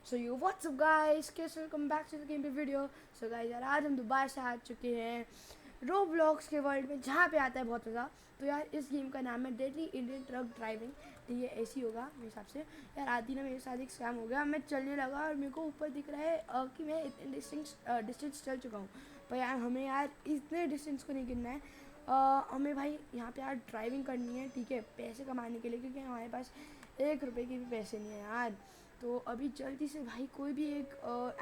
So you what's up guys, कैसे welcome back to the game पे video. So guys यार, आज हम दोबारा से आ चुके हैं रोब्लॉक्स के वर्ल्ड में, जहाँ पे आता है बहुत मज़ा। तो यार इस गेम का नाम है डेडली इंडियन ट्रक ड्राइविंग। तो ये ऐसी होगा मेरे हिसाब से। यार आती ना मेरे साथ एक स्कैम हो गया, मैं चलने लगा और मेरे को ऊपर दिख रहा है कि मैं इतने डिस्टेंस चल चुका हूँ। पर यार हमें यार इतने डिस्टेंस को नहीं गिनना है। हमें भाई यहाँ पे यार ड्राइविंग करनी है, ठीक है, पैसे कमाने के लिए, क्योंकि हमारे पास 1 रुपये के भी पैसे नहीं है यार। तो अभी जल्दी से भाई कोई भी एक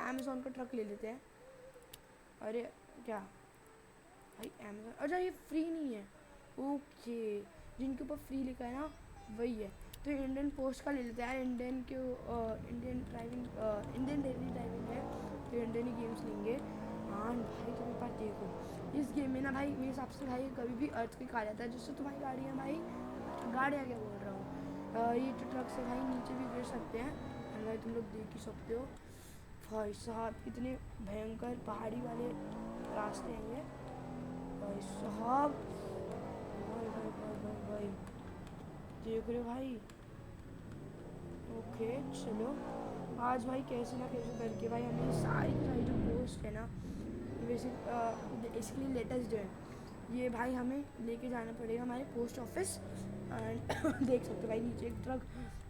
अमेज़ॉन का ट्रक ले लेते हैं। अरे क्या भाई, अमेज़ॉन, अच्छा ये फ्री नहीं है। ओके, जिनके ऊपर फ्री लिखा है ना वही है। तो इंडियन पोस्ट का ले लेते हैं। इंडियन क्यों, इंडियन डेली ड्राइविंग है, तो इंडियन ही गेम्स लेंगे। हाँ भाई, तुम्हें पास देखो इस गेम में ना भाई, मेरे हिसाब से भाई कभी भी अर्थ क्विक आ जाता है, जिससे तुम्हारी गाड़ियाँ भाई, गाड़ियाँ क्या बोल रहा हूँ, ये जो ट्रक से भाई नीचे भी गिर सकते हैं। और भाई तुम लोग देख ही सकते हो भाई साहब, कितने भयंकर पहाड़ी वाले रास्ते हैं ये भाई साहब। भाई भाई भाई भाई भाई, देख रहे हो भाई। ओके चलो, आज भाई कैसे ना कैसे करके भाई हमें सारी की सारी जो पोस्ट है ना, वैसे इसके लिए लेटेस्ट जो है ये भाई हमें लेके जाना पड़ेगा हमारे पोस्ट ऑफिस। एंड देख सकते हो भाई नीचे एक ट्रक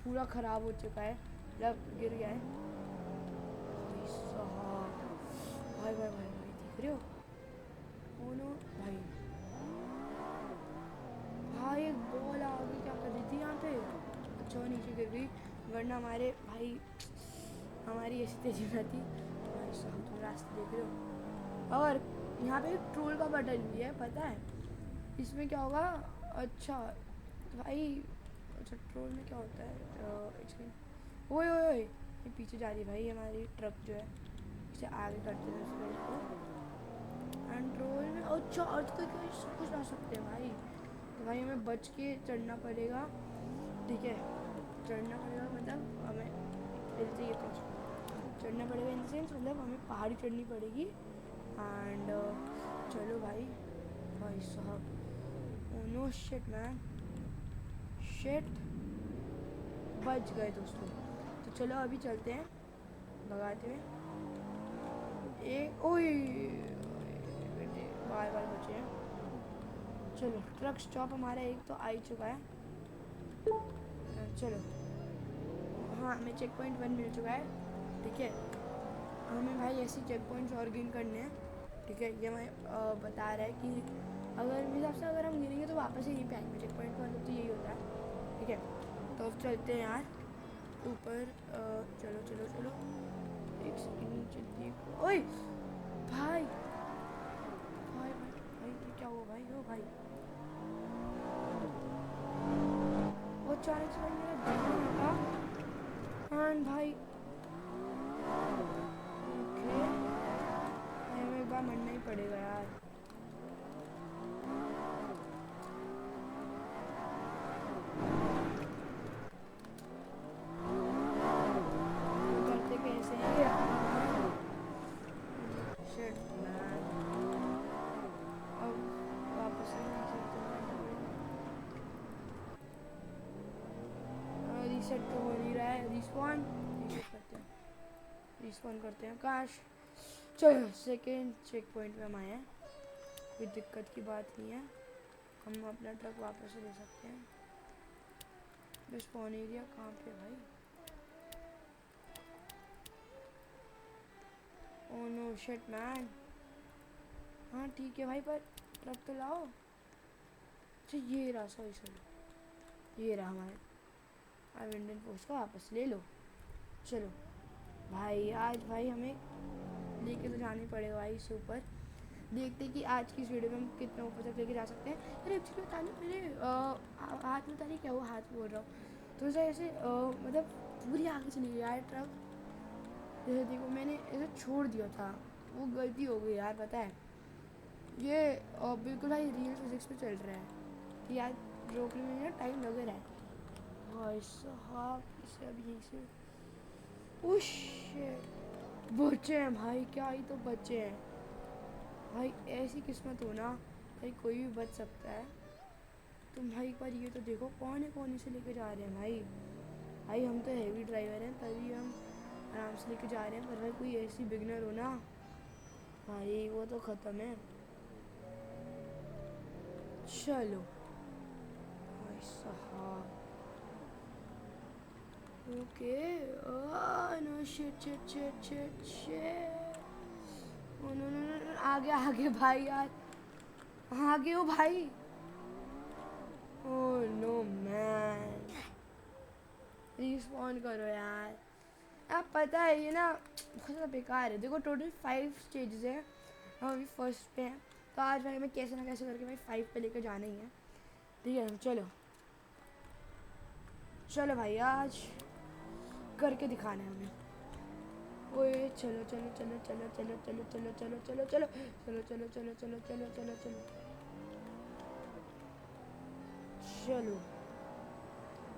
पूरा ख़राब हो चुका है, मतलब गिर गया है भाई साहब। भाई भाई भाई भाई, देख रहे हो। ओ नो भाई, भाई एक बॉल आगे क्या कर रही थी यहाँ पे। अच्छा वो नीचे गिर गई, वरना हमारे भाई हमारी ऐसी तेजी में थी भाई साहब। तुम रास्ते देख रहे हो, और यहाँ पे एक ट्रोल का बटन भी है, पता है इसमें क्या होगा। अच्छा भाई, अच्छा ट्रोल में क्या होता है। ओए ओए ओए, ये पीछे जा रही है भाई हमारी ट्रक जो है, इसे आगे करते हैं उसको। एंड ट्रोल में अच्छा अर्थ को सब कुछ ला सकते हैं भाई। तो भाई हमें बच के चढ़ना पड़ेगा, ठीक है। चढ़ना पड़ेगा मतलब हमें पहले तो ये चढ़ना पड़ेगा, इन सेंस मतलब हमें पहाड़ी चढ़नी पड़ेगी। एंड चलो भाई, भाई साहब, oh no shit man, shit, बच गए दोस्तों। तो चलो अभी चलते हैं भगाते हुए। एक ओए, बेटे बार बार बचे हैं। चलो ट्रक स्टॉप हमारा एक तो आ ही चुका है। चलो, हाँ हमें चेक पॉइंट 1 मिल चुका है, ठीक है। हमें भाई ऐसी चेक पॉइंट्स और गेन करने हैं, ठीक है। ये हमें बता रहा है कि अगर मेरे हिसाब से अगर हम गिरेंगे तो वापस ही नहीं पे आएंगे चेक पॉइंट का, मतलब तो यही होता है, ठीक है। तो अब चलते हैं यार ऊपर। चलो चलो चलो, एक सेकंड नीचे देखो। ओए भाई भाई भाई भाई, ये क्या हुआ भाई, ओ भाई, वो अचानक से भाई मेरा ध्यान हटा। एंड भाई ओके, भाई हमें एक बार मरना ही पड़ेगा यार। तो करते कैसे हैं यार, शिट मैन। अब वापस से नीचे उतरना पड़ेगा। रीसेट तो हो नहीं रहा है, रिस्पॉन, रीसेट करते हैं, रिस्पॉन करते हैं काश। चलो सेकेंड चेक पॉइंट पे हम आए हैं, कोई दिक्कत की बात नहीं है, हम अपना ट्रक वापस से ले सकते हैं। रिस्पॉन एरिया कहाँ पे भाई, ओ नो शिट मैन। हाँ ठीक है भाई, पर ट्रक तो लाओ। अच्छा ये रहा, सॉरी सॉरी, ये रहा हमारे। अब इंडियन पोस्ट का वापस ले लो। चलो भाई, आज भाई हमें लेके तो जाना ही पड़ेगा भाई इससे ऊपर। देखते हैं कि आज की इस वीडियो में हम कितना ऊपर तक लेके जा सकते हैं। अरे एक्चुअली बता लो मेरे हाथ में, ताली क्या, वो हाथ बोल रहा हूँ तो ऐसे मतलब पूरी आगे चली गई यार ट्रक। जैसे देखो मैंने ऐसे छोड़ दिया था, वो गलती हो गई यार, पता है। ये बिल्कुल भाई रियल फिजिक्स पे चल रहा है कि यार रोकने में ना टाइम लग रहा है भाई साहब। इसे अब यहीं से उश, बचे हैं भाई, क्या ही तो बचे हैं भाई। ऐसी किस्मत हो ना भाई, कोई भी बच सकता है। तुम भाई एक बार ये तो देखो, कोने कोने से लेके जा रहे हैं भाई। भाई हम तो हैवी ड्राइवर हैं, तभी हम आराम से लेके जा रहे हैं। पर भाई कोई ऐसी बिगनर हो ना भाई, वो तो ख़त्म है। चलो भाई साहब, okay. No shit shit shit shit shit, no no no, आगे आगे भाई यार, आगे हो भाई। ओह नो मैन, रिस्पॉन्ड करो यार। आप पता है ये ना बहुत ज़्यादा बेकार है। देखो टोटल 5 स्टेजेस हैं, हम अभी फर्स्ट पे हैं। तो आज भाई हमें कैसे ना कैसे करके भाई 5 पे लेकर जाना ही है। ठीक है, चलो चलो भाई, आज करके दिखाना है हमें। ओए चलो चलो चलो चलो चलो चलो चलो चलो चलो चलो चलो चलो चलो चलो चलो चलो चलो चलो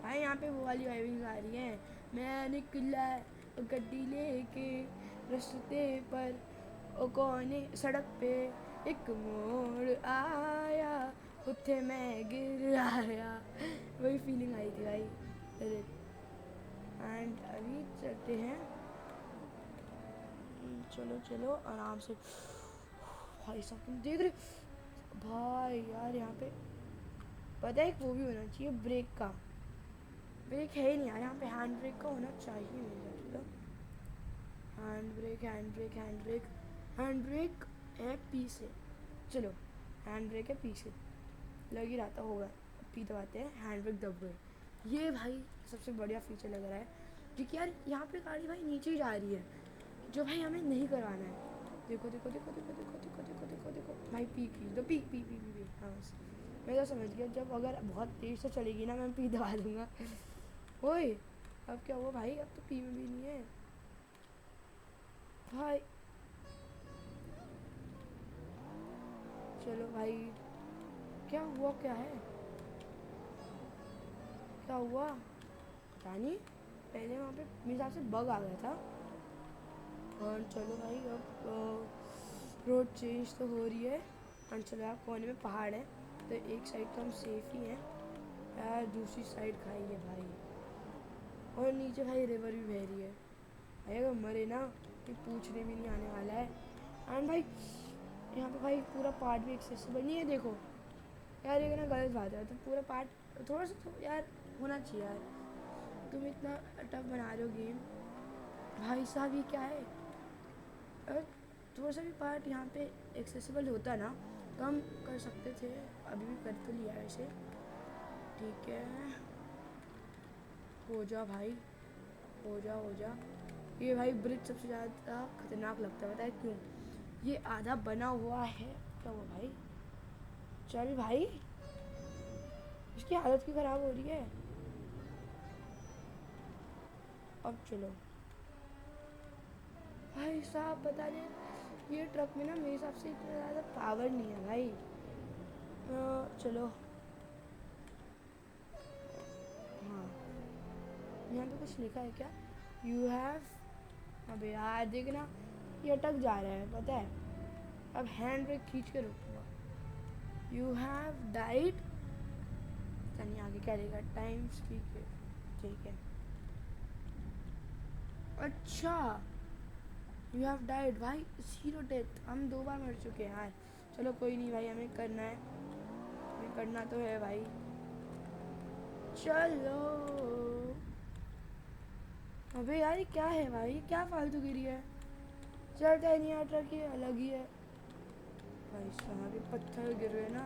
भाई, यहाँ पे वो वाली वाइबिंग आ रही है। मैं निकला गड्डी लेके रास्ते पर, ओ कोने सड़क पे एक मोड़ आया, उठे मैं गिर आया। वही फीलिंग आई थी भाई। एंड अभी चलते हैं। चलो चलो आराम से। भाई साहब तुम देख रहे भाई यार, यहाँ पे पता है एक वो भी होना चाहिए ब्रेक का। ब्रेक है ही नहीं यार यहाँ पे, हैंड ब्रेक का होना चाहिए मेरे हिसाब से। Hand brake hand brake hand brake hand brake है पी से। चलो हैंड ब्रेक है पी से, लग ही रहा था होगा। पी दबाते हैं, हैंड ब्रेक दब गए। ये भाई सबसे बढ़िया फीचर लग रहा है, क्योंकि यार यहाँ पे गाड़ी भाई नीचे ही जा रही है, जो भाई हमें नहीं करवाना है। देखो देखो देखो देखो देखो देखो देखो देखो देखो भाई, पी पी दो, P P P P P. हाँ बस मैं तो समझ गया, जब अगर बहुत तेज़ से चलेगी ना मैं पी दबा दूँगा। ओए अब क्या हुआ भाई, अब तो पी में भी नहीं है भाई। चलो भाई, क्या हुआ, क्या है, क्या हुआ पता नहीं। पहले वहाँ पे मेरे हिसाब से बग आ गया था। और चलो भाई, अब रोड चेंज तो हो रही है। और चलो यार, कोने में पहाड़ है तो एक साइड तो हम सेफ ही हैं यार, दूसरी साइड खाई है भाई। और नीचे भाई रिवर भी बह रही है भाई, अगर मरे ना तो पूछने भी नहीं आने वाला है। एंड भाई यहाँ पे भाई पूरा पार्ट भी एक्सेसिबल नहीं है। देखो यार, ये ना गलत बात है। तो पूरा पार्ट थोड़ा सा तो यार होना चाहिए यार। तुम इतना टफ बना रहे हो गेम भाई साहब, ये क्या है। अगर थोड़ा सा भी पार्ट यहाँ पे एक्सेसिबल होता ना तो हम कर सकते थे। अभी भी कर तो लिया वैसे। ठीक है, हो जा भाई, हो जा हो जा। ये भाई ब्रिज सबसे ज़्यादा खतरनाक लगता है, पता है क्यों? ये आधा बना हुआ है। क्या हुआ भाई, चल भाई, इसकी हालत क्यों ख़राब हो रही है। अब चलो भाई साहब, पता नहीं ये ट्रक में ना मेरे हिसाब से इतना ज़्यादा पावर नहीं है भाई। चलो हाँ, यहाँ पे कुछ लिखा है क्या? यू हैव, अबे यार देखना ये अटक जा रहा है पता है। अब हैंड ब्रेक खींच के रुकूंगा। यू हैव डाइड, पता नहीं आगे क्या लिखा, टाइम ठीक है। ठीक है, अच्छा यू हैव डाइड भाई, 0 डेथ। हम 2 बार मर चुके हैं यार। चलो कोई नहीं भाई, हमें करना है, हमें करना तो है भाई। चलो अबे यार ये क्या है भाई, क्या फालतू गिरी है। चलता है नहीं यार, ट्रक ये अलग ही है भाई साहब। ये पत्थर गिर रहे ना,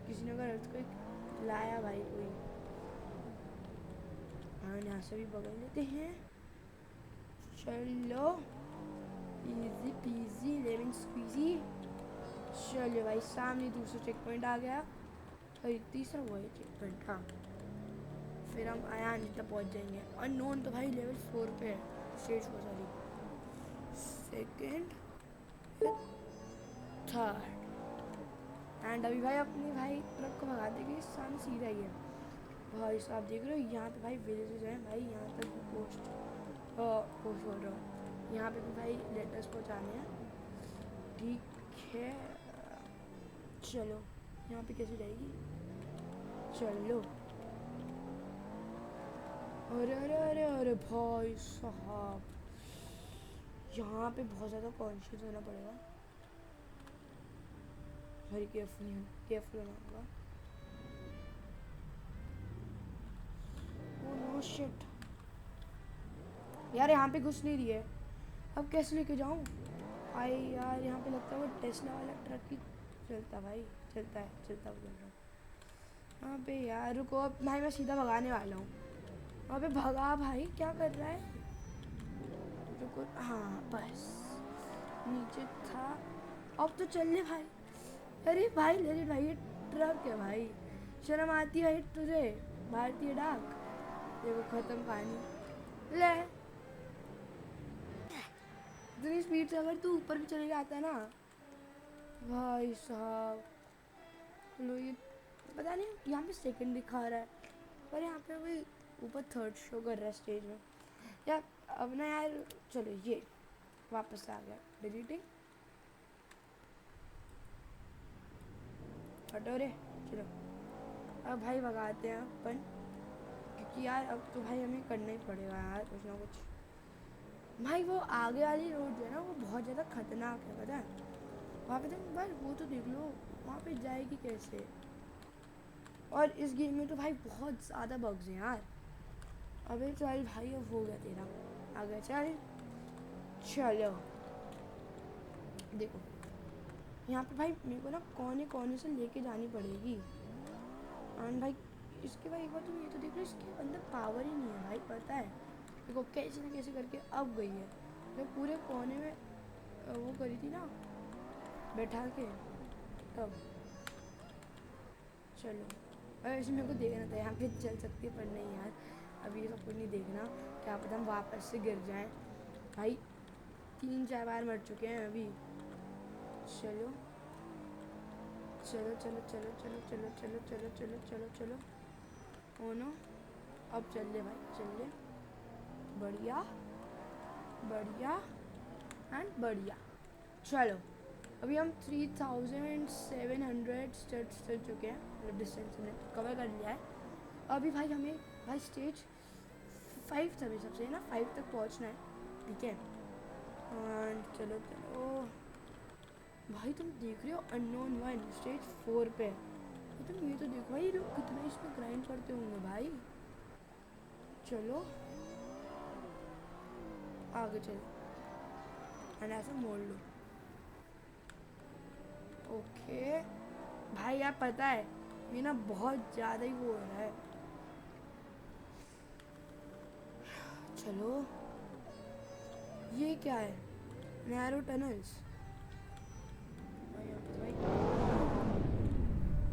किसी ने अगर अर्थक्वेक लाया भाई कोई। हाँ यहाँ से भी बगल लेते हैं। चलो इजी पीजी लेमन स्क्वीजी। चलो भाई, सामने दूसरा चेक पॉइंट आ गया और ये तीसरा वो है चेक पॉइंट। हाँ फिर हम आयान तक पहुँच जाएंगे। अननोन तो भाई लेवल 4 पे है, stage 4 sorry, second third. And अभी भाई अपनी भाई ट्रक को भगा देगी, सामने सीधा ही है भाई साहब। देख रहे हो यहाँ पे भाई विलेजेस हैं भाई, यहाँ तक भी पोस्ट बोल रहा हूँ, यहाँ पे भी भाई लेटर्स पहुँचाने हैं। ठीक है, चलो यहाँ पे कैसे जाएगी, चलो अरे अरे अरे अरे भाई साहब, यहाँ पे बहुत ज़्यादा कॉन्शियस होना पड़ेगा, वेरी केयरफुल होना होगा। ओह नो शिट यार, यहाँ पे घुस नहीं रही है, अब कैसे लेके जाऊँ भाई यार। यहाँ पे लगता है वो टेस्ला वाला ट्रक ही चलता भाई, चलता है, चलता हुआ चल रहा है यहाँ पे यार। रुको अब भाई, मैं सीधा भगाने वाला हूँ वहाँ पे, भगा भाई, क्या कर रहा है। रुको, हाँ बस नीचे था, अब तो चल ले भाई। अरे भाई ले भाई, ये ट्रक है भाई, शर्म आती है तुझे, भारतीय डाक। देखो खत्म पानी, ले इतनी स्पीड से अगर तू ऊपर भी चले जाता ना भाई साहब। लो ये पता नहीं यहाँ पे सेकंड दिखा रहा है, पर यहाँ पे भी ऊपर थर्ड शो कर रहा है स्टेज में यार। अब ना यार चलो, ये वापस आ गया, डिलीटिंग, हटो रे। चलो अब भाई भगाते हैं अपन, क्योंकि यार अब तो भाई हमें करना ही पड़ेगा यार कुछ ना कुछ। भाई वो आगे वाली रोड जो है ना, वो बहुत ज़्यादा खतरनाक है पता है। वहाँ पे तुम बस वो तो देख लो, वहाँ पे जाएगी कैसे। और इस गेम में तो भाई बहुत ज़्यादा बग्स हैं यार। अबे चल भाई, अब हो गया तेरा, आ गया, चल चलो। देखो यहाँ पे भाई मेरे को ना कोने कोने से लेके जानी पड़ेगी। एंड भाई इसके भाई एक बार तुम ये तो देख लो, इसके अंदर पावर ही नहीं है भाई, पता है। देखो कैसे ना कैसे करके अब गई है, मैं पूरे कोने में वो करी थी ना बैठा के, तब। चलो वैसे मेरे को देखना था यहाँ पे चल सकती है, पर नहीं यार, अभी ये सब कुछ नहीं देखना, क्या पता हम वापस से गिर जाएं भाई। 3-4 बार मर चुके हैं अभी। चलो चलो चलो चलो चलो चलो चलो चलो चलो चलो चलो, ओ नो, अब चल ले भाई, चल ले, बढ़िया बढ़िया एंड बढ़िया। चलो अभी हम 3700 स्टेप्स चल चुके हैं, मतलब डिस्टेंस हमने कवर कर लिया है। अभी भाई हमें भाई स्टेज 5 था, सबसे ना 5 तक पहुंचना है, ठीक है। एंड चलो चलो भाई, तुम देख रहे हो अननोन 1 स्टेज 4 पे, तो तुम ये तो देखो भाई, लोग कितना इसमें ग्राइंड करते होंगे भाई। चलो आगे चलो एंड ऐसा मोड़ लो, ओके भाई। यार पता है ये ना बहुत ज़्यादा ही वो हो रहा है। चलो ये क्या है, नैरो टनल्स,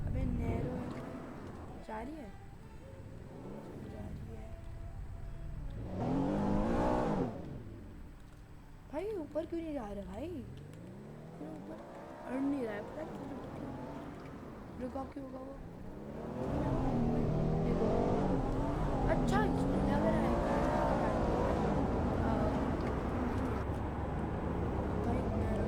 अबे नैरो जा रही है, जा रही है भाई। ऊपर क्यों नहीं जा रहा भाई, ऊपर अड़ नहीं रहा है, पता क्यों, रुका क्यों होगा वो, देखो अच्छा लग रहा है भाई नैरो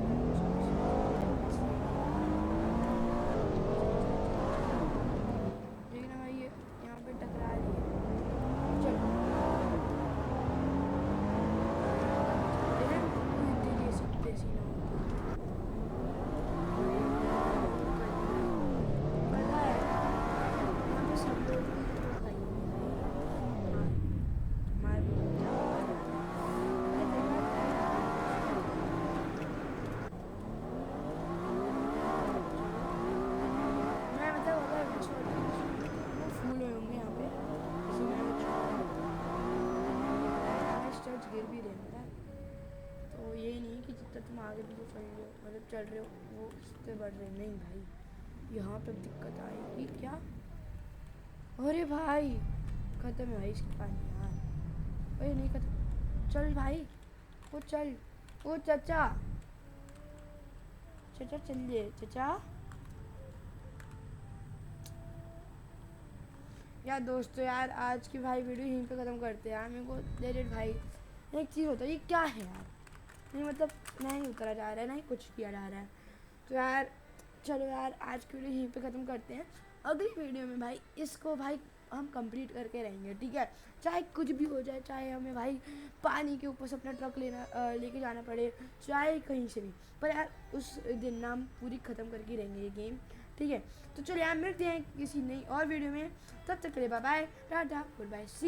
लेकिन भाई ये यहाँ पे टकरा रही है। चलो तेजी ना पता है, यहाँ पे सब लोग तो खाएंगे मार मैं मतलब अगर वो फूल हुए होंगे यहाँ पे, जैसे मैं स्टर्च गिर भी रहे हैं, तो ये नहीं कि जितना तुम आगे भी चल रहे हो, मतलब चल रहे हो, वो उससे बढ़ रहे नहीं भाई। यहाँ पर दिक्कत आएगी क्या, अरे भाई ख़त्म है भाई इसकी पानी यार, अरे नहीं ख़त्म, चल भाई वो चल, वो चाचा चाचा चलिए चाचा। यार दोस्तों यार, आज की भाई वीडियो यहीं पे ख़त्म करते हैं यार। मेरे को डेडेड भाई एक चीज़ होता है, ये क्या है यार, नहीं मतलब ना ही उतरा जा रहा है, ना ही कुछ किया जा रहा है। तो यार चलो यार, आज की वीडियो यहीं पे ख़त्म करते हैं। अगली वीडियो में भाई इसको भाई हम कंप्लीट करके रहेंगे, ठीक है। चाहे कुछ भी हो जाए, चाहे हमें भाई पानी के ऊपर से अपना ट्रक लेके जाना पड़े, चाहे कहीं से भी, पर यार उस दिन ना हम पूरी ख़त्म करके रहेंगे ये गेम, ठीक है। तो चलिए यार मिलते हैं किसी नई और वीडियो में, तब तक के लिए bye bye, tata, good bye.